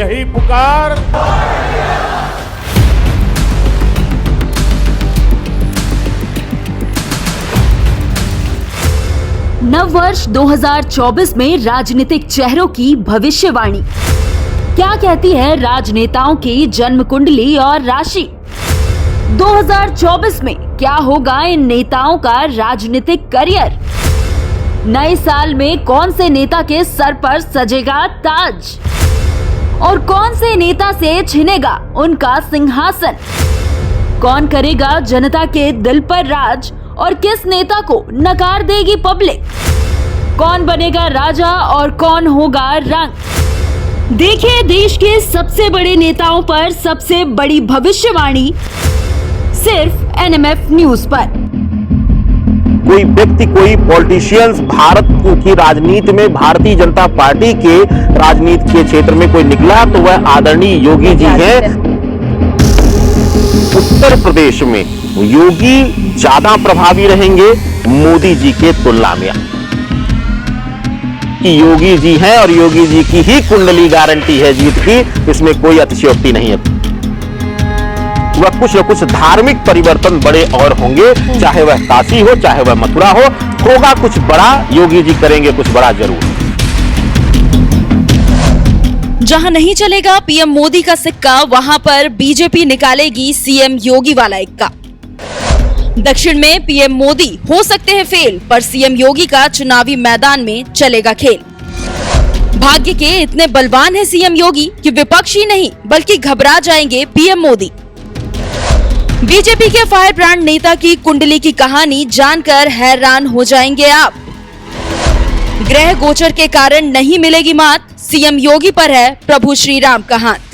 यही पुकार नववर्ष 2024 में राजनीतिक चेहरों की भविष्यवाणी क्या कहती है राजनेताओं की जन्म कुंडली और राशि। 2024 में क्या होगा इन नेताओं का राजनीतिक करियर। नए साल में कौन से नेता के सर पर सजेगा ताज और कौन से नेता से छिनेगा उनका सिंहासन। कौन करेगा जनता के दिल पर राज और किस नेता को नकार देगी पब्लिक। कौन बनेगा राजा और कौन होगा रंक। देखिए देश के सबसे बड़े नेताओं पर सबसे बड़ी भविष्यवाणी सिर्फ एनएमएफ न्यूज पर। कोई व्यक्ति, कोई पॉलिटिशियंस भारत की राजनीति में, भारतीय जनता पार्टी के राजनीति के क्षेत्र में कोई निकला तो वह आदरणीय योगी जी हैं। उत्तर प्रदेश में योगी ज्यादा प्रभावी रहेंगे मोदी जी के तुलना में। कि योगी जी हैं और योगी जी की ही कुंडली गारंटी है जीत की, इसमें कोई अतिशयोक्ति नहीं है। वह कुछ न कुछ धार्मिक परिवर्तन बड़े और होंगे, चाहे वह काशी हो, चाहे वह मथुरा हो, होगा कुछ बड़ा, योगी जी करेंगे कुछ बड़ा जरूर। जहां नहीं चलेगा पीएम मोदी का सिक्का, वहां पर बीजेपी निकालेगी सीएम योगी वाला इक्का। दक्षिण में पीएम मोदी हो सकते हैं फेल, पर सीएम योगी का चुनावी मैदान में चलेगा खेल। भाग्य के इतने बलवान है सीएम योगी कि विपक्ष ही नहीं बल्कि घबरा जाएंगे पीएम मोदी। बीजेपी के फायर ब्रांड नेता की कुंडली की कहानी जानकर हैरान हो जाएंगे आप। ग्रह गोचर के कारण नहीं मिलेगी मात, सीएम योगी पर है प्रभु श्री राम का हाथ।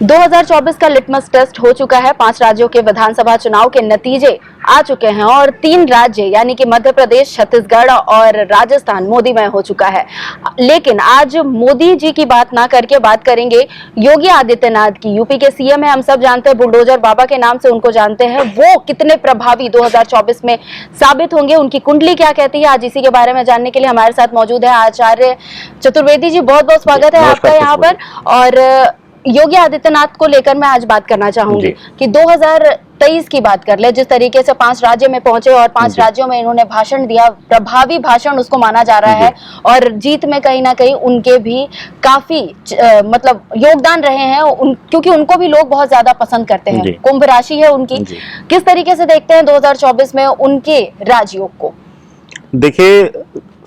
2024 का लिटमस टेस्ट हो चुका है। 5 राज्यों के विधानसभा चुनाव के नतीजे आ चुके हैं और 3 राज्य यानी कि मध्य प्रदेश, छत्तीसगढ़ और राजस्थान मोदीमय हो चुका है। लेकिन आज मोदी जी की बात ना करके बात करेंगे योगी आदित्यनाथ की। यूपी के सीएम है, हम सब जानते हैं, बुलडोजर बाबा के नाम से उनको जानते हैं। वो कितने प्रभावी 2024 में साबित होंगे, उनकी कुंडली क्या कहती है, आज इसी के बारे में जानने के लिए हमारे साथ मौजूद है आचार्य चतुर्वेदी जी। बहुत बहुत स्वागत है आपका यहाँ पर। और योगी आदित्यनाथ को लेकर मैं आज बात करना चाहूंगी कि 2023 की बात कर ले। जिस तरीके से 5 राज्य में पहुंचे और 5 राज्यों में इन्होंने भाषण दिया, प्रभावी भाषण उसको माना जा रहा है और जीत में कहीं ना कहीं उनके भी काफी मतलब योगदान रहे हैं, क्योंकि उनको भी लोग बहुत ज्यादा पसंद करते हैं। कुंभ राशि है उनकी। किस तरीके से देखते हैं 2024 में उनके राजयोग को? देखिए,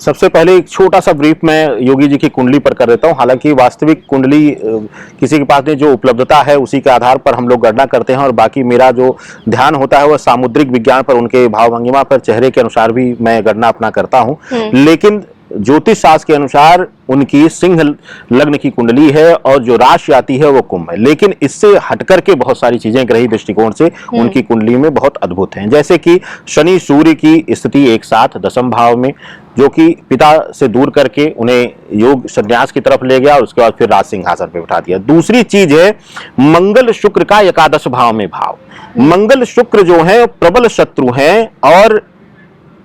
सबसे पहले एक छोटा सा ब्रीफ मैं योगी जी की कुंडली पर कर देता हूं। हालांकि वास्तविक कुंडली किसी के पास में जो उपलब्धता है उसी के आधार पर हम लोग गणना करते हैं और बाकी मेरा जो ध्यान होता है वह सामुद्रिक विज्ञान पर, उनके भाव भंगिमा पर, चेहरे के अनुसार भी मैं गणना अपना करता हूं। लेकिन ज्योतिष शास्त्र के अनुसार उनकी सिंह लग्न की कुंडली है और जो राशि आती है वो कुंभ है। लेकिन इससे हटकर के बहुत सारी चीजें ग्रही दृष्टिकोण से उनकी कुंडली में बहुत अद्भुत हैं। जैसे कि शनि सूर्य की स्थिति एक साथ 10वें भाव में, जो कि पिता से दूर करके उन्हें योग संन्यास की तरफ ले गया और उसके बाद फिर राज सिंहासन पे बिठा दिया। दूसरी चीज है मंगल शुक्र का 11 भाव में भाव। मंगल शुक्र जो है प्रबल शत्रु हैं और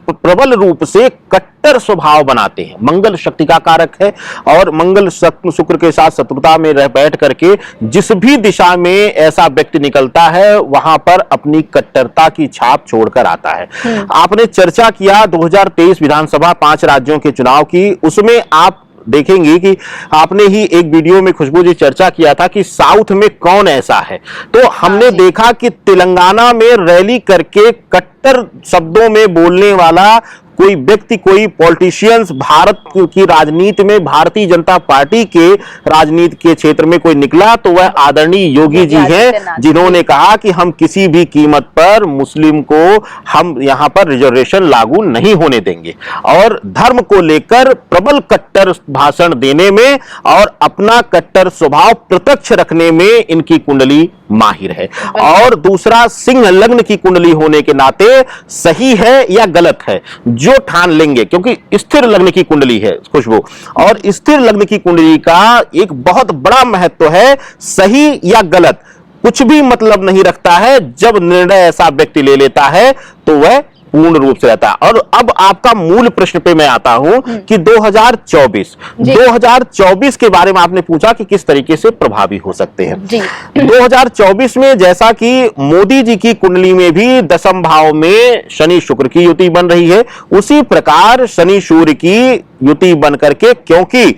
प्रबल रूप से कट्टर स्वभाव बनाते हैं। मंगल शक्ति का कारक है और मंगल शुक्र के साथ शत्रुता में रह बैठ करके जिस भी दिशा में ऐसा व्यक्ति निकलता है वहां पर अपनी कट्टरता की छाप छोड़कर आता है। आपने चर्चा किया 2023 विधानसभा 5 राज्यों के चुनाव की, उसमें आप देखेंगे कि आपने ही एक वीडियो में खुशबू जी चर्चा किया था कि साउथ में कौन ऐसा है। तो हमने देखा कि तेलंगाना में रैली करके कट्टर शब्दों में बोलने वाला कोई व्यक्ति, कोई पॉलिटिशियंस भारत की राजनीति में, भारतीय जनता पार्टी के राजनीति के क्षेत्र में कोई निकला तो वह आदरणीय योगी जी हैं, जिन्होंने कहा कि हम किसी भी कीमत पर मुस्लिम को हम यहां पर रिजर्वेशन लागू नहीं होने देंगे। और धर्म को लेकर प्रबल कट्टर भाषण देने में और अपना कट्टर स्वभाव प्रत्यक्ष रखने में इनकी कुंडली माहिर है। और दूसरा, सिंह लग्न की कुंडली होने के नाते सही है या गलत है जो ठान लेंगे, क्योंकि स्थिर लग्न की कुंडली है खुशबू, और स्थिर लग्न की कुंडली का एक बहुत बड़ा महत्व है। सही या गलत कुछ भी मतलब नहीं रखता है, जब निर्णय ऐसा व्यक्ति ले लेता है तो वह पूर्ण रूप से रहता है। और अब आपका मूल प्रश्न पे मैं आता हूं कि 2024 के बारे में आपने पूछा कि किस तरीके से प्रभावी हो सकते हैं। 2024 में जैसा कि मोदी जी की कुंडली में भी दशम भाव में शनि शुक्र की युति बन रही है, उसी प्रकार शनि सूर्य की युति बन करके, क्योंकि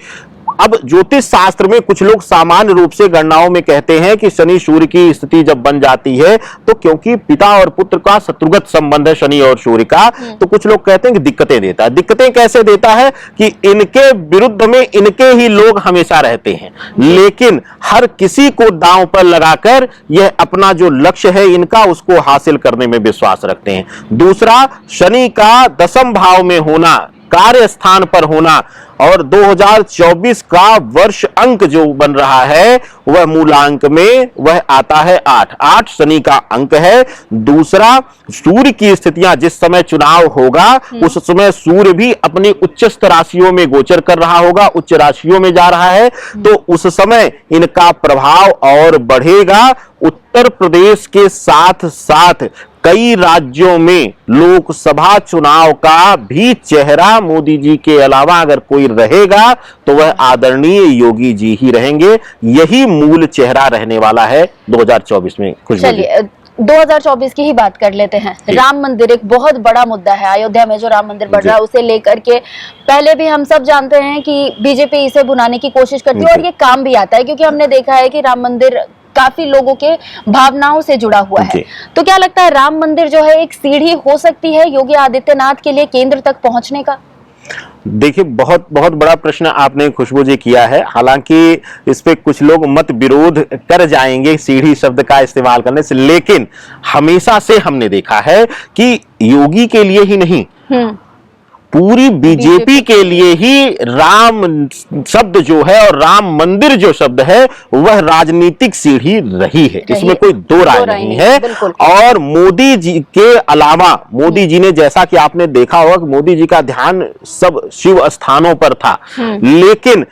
अब ज्योतिष शास्त्र में कुछ लोग सामान्य रूप से गणनाओं में कहते हैं कि शनि सूर्य की स्थिति जब बन जाती है तो क्योंकि पिता और पुत्र का शत्रुगत संबंध है शनि और सूर्य का, तो कुछ लोग कहते हैं कि दिक्कतें देता है। दिक्कतें कैसे देता है कि इनके विरुद्ध में इनके ही लोग हमेशा रहते हैं, लेकिन हर किसी को दांव पर लगाकर यह अपना जो लक्ष्य है इनका उसको हासिल करने में विश्वास रखते हैं। दूसरा, शनि का दशम भाव में होना, कार्य स्थान पर होना, और 2024 का वर्ष अंक जो बन रहा है वह मूलांक में वह आता है 8 शनि का अंक है। दूसरा, सूर्य की स्थितियां जिस समय चुनाव होगा उस समय सूर्य भी अपनी उच्चस्थ राशियों में गोचर कर रहा होगा, उच्च राशियों में जा रहा है, तो उस समय इनका प्रभाव और बढ़ेगा। उत्तर प्रदेश के साथ साथ कई राज्यों में लोकसभा चुनाव का भी चेहरा मोदी जी के अलावा अगर कोई रहेगा तो वह आदरणीय योगी जी ही रहेंगे। यही मूल चेहरा रहने वाला है 2024 में। चलिए 2024 की ही बात कर लेते हैं। राम मंदिर एक बहुत बड़ा मुद्दा है। अयोध्या में जो राम मंदिर बन रहा है उसे लेकर के पहले भी हम सब जानते हैं कि बीजेपी इसे बुनाने की कोशिश करती है और ये काम भी आता है, क्योंकि हमने देखा है कि राम मंदिर काफी लोगों के भावनाओं से जुड़ा हुआ है। तो क्या लगता है राम मंदिर जो है एक सीढ़ी हो सकती है योगी आदित्यनाथ के लिए केंद्र तक पहुंचने का? देखिए, बहुत बहुत बड़ा प्रश्न आपने खुशबू जी किया है। हालांकि इस पे कुछ लोग मत विरोध कर जाएंगे सीढ़ी शब्द का इस्तेमाल करने से, लेकिन हमेशा से हमने देखा है कि योगी के लिए ही नहीं पूरी बीजेपी के लिए ही राम शब्द जो है और राम मंदिर जो शब्द है वह राजनीतिक सीढ़ी रही है, इसमें कोई दो राय नहीं है। और मोदी जी के अलावा, मोदी जी ने, जैसा कि आपने देखा होगा कि मोदी जी का ध्यान सब शिव स्थानों पर था, लेकिन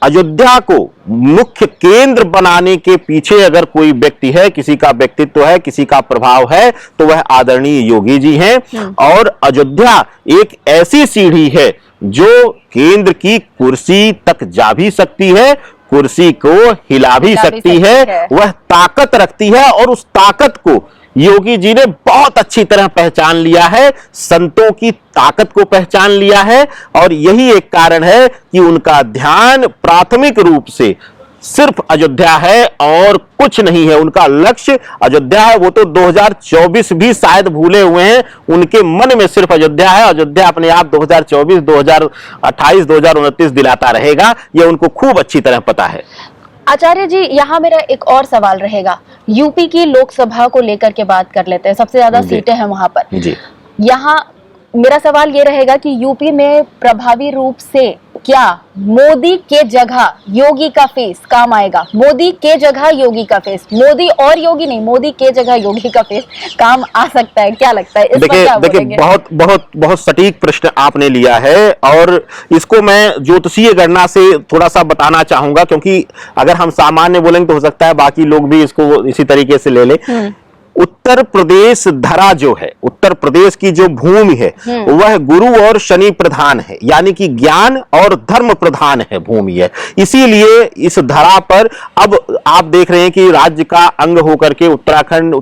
अयोध्या को मुख्य केंद्र बनाने के पीछे अगर कोई व्यक्ति है, किसी का व्यक्तित्व है, किसी का प्रभाव है, तो वह आदरणीय योगी जी हैं। और अयोध्या एक ऐसी सीढ़ी है जो केंद्र की कुर्सी तक जा भी सकती है, कुर्सी को हिला भी सकती है, वह ताकत रखती है। और उस ताकत को योगी जी ने बहुत अच्छी तरह पहचान लिया है, संतों की ताकत को पहचान लिया है, और यही एक कारण है कि उनका ध्यान प्राथमिक रूप से सिर्फ अयोध्या है और कुछ नहीं है। उनका लक्ष्य अयोध्या है। वो तो 2024 भी शायद भूले हुए हैं, उनके मन में सिर्फ अयोध्या है। अयोध्या अपने आप 2024, 2028, 2029 दिलाता रहेगा, यह उनको खूब अच्छी तरह पता है। आचार्य जी, यहाँ मेरा एक और सवाल रहेगा। यूपी की लोकसभा को लेकर के बात कर लेते हैं, सबसे ज्यादा सीटें हैं वहां पर। यहाँ मेरा सवाल ये रहेगा कि यूपी में प्रभावी रूप से क्या मोदी के जगह योगी का फेस काम आएगा? मोदी के जगह योगी का फेस, मोदी और योगी नहीं, मोदी के जगह योगी का फेस काम आ सकता है? क्या लगता है? देखिए, बहुत बहुत बहुत सटीक प्रश्न आपने लिया है, और इसको मैं ज्योतिषीय गणना से थोड़ा सा बताना चाहूंगा, क्योंकि अगर हम सामान्य बोलेंगे तो हो सकता है बाकी लोग भी इसको इसी तरीके से ले ले। उत्तर प्रदेश धरा जो है, उत्तर प्रदेश की जो भूमि है वह गुरु और शनि प्रधान है, यानी कि ज्ञान और धर्म प्रधान है भूमि है। इसीलिए इस धरा पर अब आप देख रहे हैं कि राज्य का अंग होकर के उत्तराखंड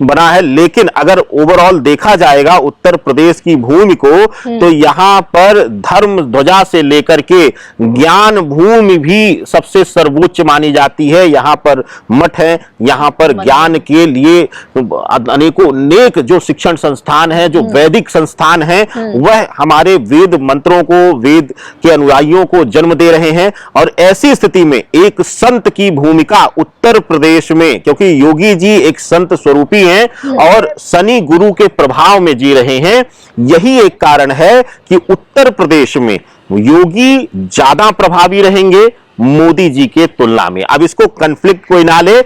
बना है, लेकिन अगर ओवरऑल देखा जाएगा उत्तर प्रदेश की भूमि को, तो यहाँ पर धर्म ध्वजा से लेकर के ज्ञान भूमि भी सबसे सर्वोच्च मानी जाती है। यहाँ पर मठ है, यहाँ पर ज्ञान के लिए अनेक जो शिक्षण संस्थान है, जो वैदिक संस्थान है, वह हमारे वेद मंत्रों को, वेद के अनुयायियों को जन्म दे रहे हैं। और ऐसी स्थिति में एक संत की भूमिका उत्तर प्रदेश में, क्योंकि योगी जी एक संत स्वरूपी हैं और शनि गुरु के प्रभाव में जी रहे हैं, यही एक कारण है कि उत्तर प्रदेश में योगी ज्यादा प्रभावी रहेंगे। मोदी जी के तुलना में। अब इसको कन्फ्लिक्ट कोई ना ले,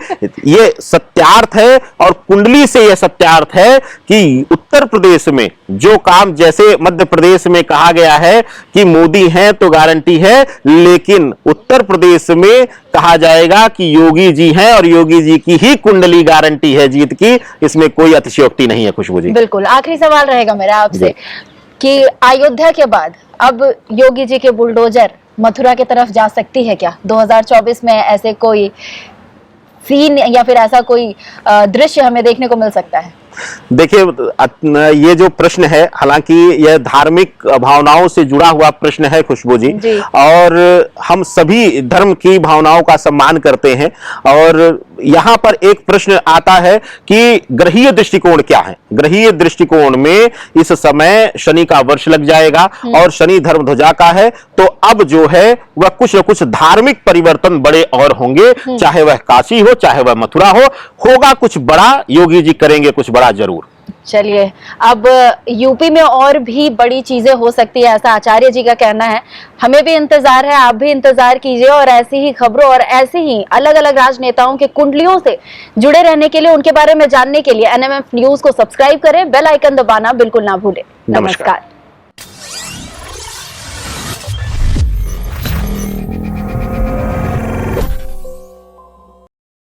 ये सत्यार्थ है और कुंडली से यह सत्यार्थ है कि उत्तर प्रदेश में जो काम, जैसे मध्य प्रदेश में कहा गया है कि मोदी हैं तो गारंटी है, लेकिन उत्तर प्रदेश में कहा जाएगा कि योगी जी हैं और योगी जी की ही कुंडली गारंटी है जीत की। इसमें कोई अतिशयोक्ति नहीं है खुशबू जी। बिल्कुल, आखिरी सवाल रहेगा मेरा आपसे कि अयोध्या के बाद अब योगी जी के बुलडोजर मथुरा की तरफ जा सकती है क्या? 2024 में ऐसे कोई सीन या फिर ऐसा कोई दृश्य हमें देखने को मिल सकता है? देखिए, ये जो प्रश्न है, हालांकि यह धार्मिक भावनाओं से जुड़ा हुआ प्रश्न है खुशबू जी, और हम सभी धर्म की भावनाओं का सम्मान करते हैं। और यहां पर एक प्रश्न आता है कि ग्रहीय दृष्टिकोण क्या है। ग्रहीय दृष्टिकोण में इस समय शनि का वर्ष लग जाएगा और शनि धर्म ध्वजा का है, तो अब जो है वह कुछ न कुछ धार्मिक परिवर्तन बड़े और होंगे, चाहे वह काशी हो चाहे वह मथुरा हो, होगा कुछ बड़ा, योगी जी करेंगे कुछ बड़ा जरूर। चलिए, अब यूपी में और भी बड़ी चीजें हो सकती है, ऐसा आचार्य जी का कहना है। हमें भी इंतजार है, आप भी इंतजार कीजिए और ऐसी ही खबरों और ऐसे ही अलग अलग राजनेताओं के कुंडलियों से जुड़े रहने के लिए, उनके बारे में जानने के लिए NMF न्यूज को सब्सक्राइब करें, बेल आइकन दबाना बिल्कुल ना भूलें। नमस्कार।